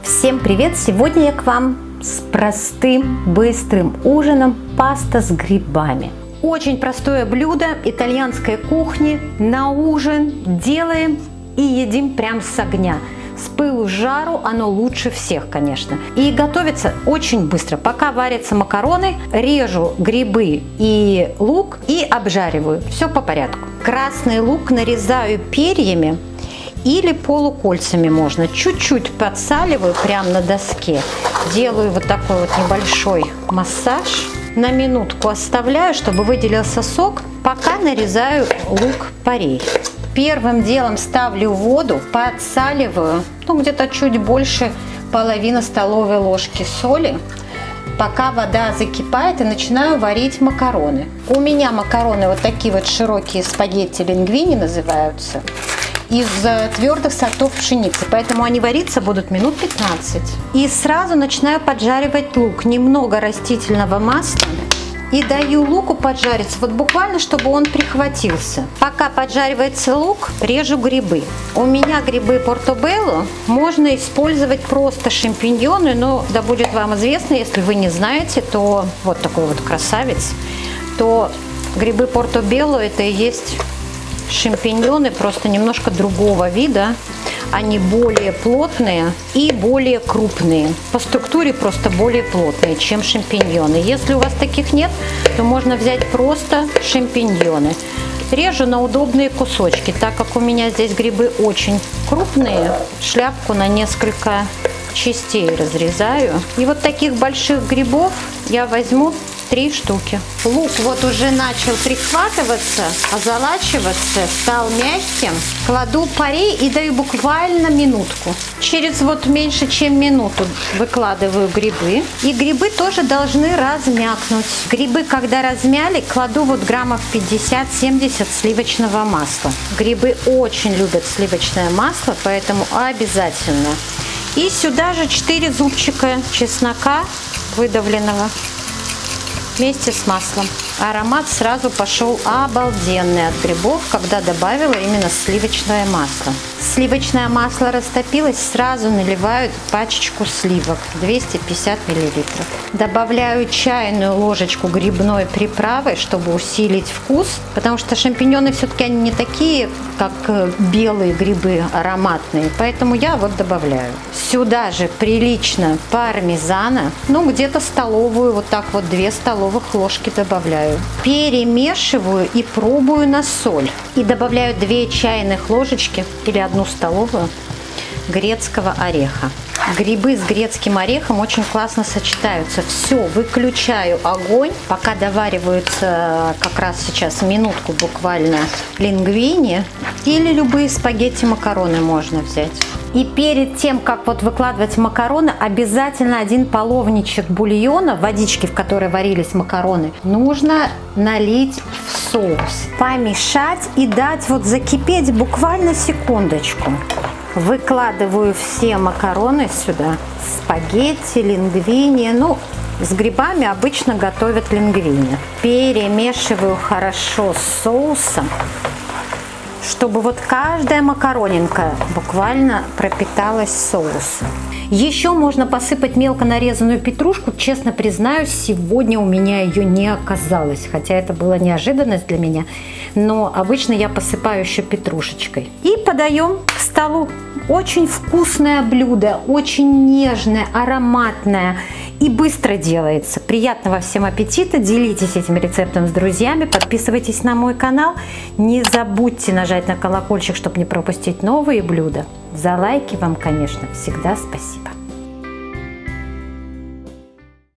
Всем привет! Сегодня я к вам с простым, быстрым ужином паста с грибами. Очень простое блюдо итальянской кухни. На ужин делаем и едим прям с огня. С пылу с жару оно лучше всех, конечно. И готовится очень быстро. Пока варятся макароны, режу грибы и лук и обжариваю. Все по порядку. Красный лук нарезаю перьями или полукольцами можно. Чуть-чуть подсаливаю прямо на доске. Делаю вот такой вот небольшой массаж. На минутку оставляю, чтобы выделился сок, пока нарезаю лук-порей. Первым делом ставлю воду, подсаливаю, где-то чуть больше половины столовой ложки соли. Пока вода закипает, и начинаю варить макароны. У меня макароны вот такие вот широкие, спагетти лингвини называются, из твердых сортов пшеницы, поэтому они вариться будут минут 15. И сразу начинаю поджаривать лук, немного растительного масла. И даю луку поджариться, вот буквально, чтобы он прихватился. Пока поджаривается лук, режу грибы. У меня грибы портобелло. Можно использовать просто шампиньоны, но да будет вам известно, если вы не знаете, то вот такой вот красавец, то грибы портобелло это и есть шампиньоны, просто немножко другого вида. Они более плотные и более крупные. По структуре просто более плотные, чем шампиньоны. Если у вас таких нет, то можно взять просто шампиньоны. Режу на удобные кусочки, так как у меня здесь грибы очень крупные. Шляпку на несколько частей разрезаю. И вот таких больших грибов я возьму 3 штуки. Лук вот уже начал прихватываться, озолачиваться, стал мягким. Кладу порей и даю буквально минутку. Через вот меньше чем минуту выкладываю грибы. И грибы тоже должны размякнуть. Грибы, когда размяли, кладу вот граммов 50-70 сливочного масла. Грибы очень любят сливочное масло, поэтому обязательно. И сюда же 4 зубчика чеснока выдавленного вместе с маслом. Аромат сразу пошел обалденный от грибов, когда добавила именно сливочное масло. Сливочное масло растопилось, сразу наливаю пачечку сливок 250 мл. Добавляю чайную ложечку грибной приправы, чтобы усилить вкус, потому что шампиньоны все-таки они не такие, как белые грибы, ароматные, поэтому я вот добавляю. Сюда же прилично пармезана, где-то столовую, вот так вот 2 столовых ложки добавляю. Перемешиваю и пробую на соль. И добавляю 2 чайных ложечки или 1 столовую грецкого ореха. Грибы с грецким орехом очень классно сочетаются. Все, выключаю огонь, пока довариваются как раз сейчас минутку буквально лингвини или любые спагетти макароны можно взять. И перед тем, как вот выкладывать макароны, обязательно 1 половничек бульона, водички, в которой варились макароны, нужно налить в соус, помешать и дать вот закипеть буквально секундочку. Выкладываю все макароны сюда, спагетти, лингвини, с грибами обычно готовят лингвини. Перемешиваю хорошо с соусом, чтобы вот каждая макаронинка буквально пропиталась соусом. Еще можно посыпать мелко нарезанную петрушку. Честно признаюсь, сегодня у меня ее не оказалось, хотя это была неожиданность для меня. Но обычно я посыпаю еще петрушечкой. И подаем к столу. Очень вкусное блюдо, очень нежное, ароматное и быстро делается. Приятного всем аппетита, делитесь этим рецептом с друзьями, подписывайтесь на мой канал. Не забудьте нажать на колокольчик, чтобы не пропустить новые блюда. За лайки вам, конечно, всегда спасибо.